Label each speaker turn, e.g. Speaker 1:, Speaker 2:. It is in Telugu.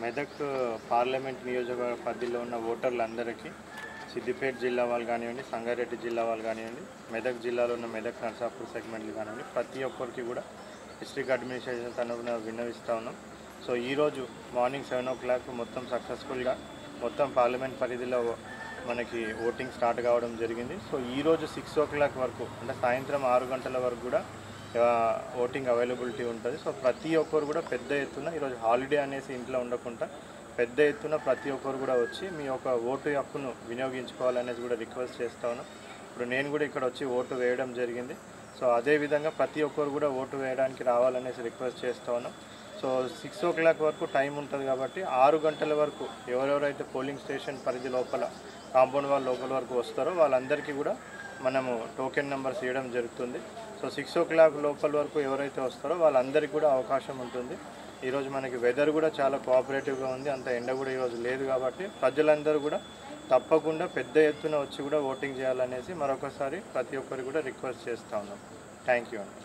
Speaker 1: మెదక్ పార్లమెంట్ నియోజకవర్గ పరిధిలో ఉన్న ఓటర్లందరికీ సిద్దిపేట జిల్లా వాళ్ళు కానివ్వండి, సంగారెడ్డి జిల్లా వాళ్ళు కానివ్వండి, మెదక్ జిల్లాలో ఉన్న మెదక్ నర్సాపూర్ సెగ్మెంట్లు కానివ్వండి, ప్రతి ఒక్కరికి కూడా డిస్ట్రిక్ట్ అడ్మినిస్ట్రేషన్ తరఫున విన్నవిస్తూ ఉన్నాం. సో ఈరోజు మార్నింగ్ 7 o'clock మొత్తం సక్సెస్ఫుల్గా మొత్తం పార్లమెంట్ పరిధిలో మనకి ఓటింగ్ స్టార్ట్ కావడం జరిగింది. సో ఈరోజు 6 o'clock వరకు అంటే సాయంత్రం 6 గంటల వరకు కూడా ఓటింగ్ అవైలబిలిటీ ఉంటుంది. సో ప్రతి ఒక్కరు కూడా పెద్ద ఎత్తున ఈరోజు హాలిడే అనేసి ఇంట్లో ఉండకుండా పెద్ద ఎత్తున ప్రతి ఒక్కరు కూడా వచ్చి మీ యొక్క ఓటు హక్కును వినియోగించుకోవాలనేసి కూడా రిక్వెస్ట్ చేస్తా ఉన్నాం. ఇప్పుడు నేను కూడా ఇక్కడ వచ్చి ఓటు వేయడం జరిగింది. సో అదేవిధంగా ప్రతి ఒక్కరు కూడా ఓటు వేయడానికి రావాలనేసి రిక్వెస్ట్ చేస్తా ఉన్నాం. సో 6 o'clock వరకు టైం ఉంటుంది కాబట్టి 6 గంటల వరకు ఎవరెవరైతే పోలింగ్ స్టేషన్ పరిధి లోపల కాంపౌండ్ వాళ్ళ లోపల వరకు వస్తారో వాళ్ళందరికీ కూడా మనము టోకెన్ నెంబర్స్ ఇవ్వడం జరుగుతుంది. సో 6 o'clock లోపల వరకు ఎవరైతే వస్తారో వాళ్ళందరికీ కూడా అవకాశం ఉంటుంది. ఈరోజు మనకి వెదర్ కూడా చాలా కోఆపరేటివ్గా ఉంది, అంత ఎండ కూడా ఈరోజు లేదు కాబట్టి ప్రజలందరూ కూడా తప్పకుండా పెద్ద ఎత్తున వచ్చి కూడా ఓటింగ్ చేయాలనేసి మరొకసారి ప్రతి ఒక్కరికి కూడా రిక్వెస్ట్ చేస్తూ ఉన్నాం. థ్యాంక్ యూ అండి.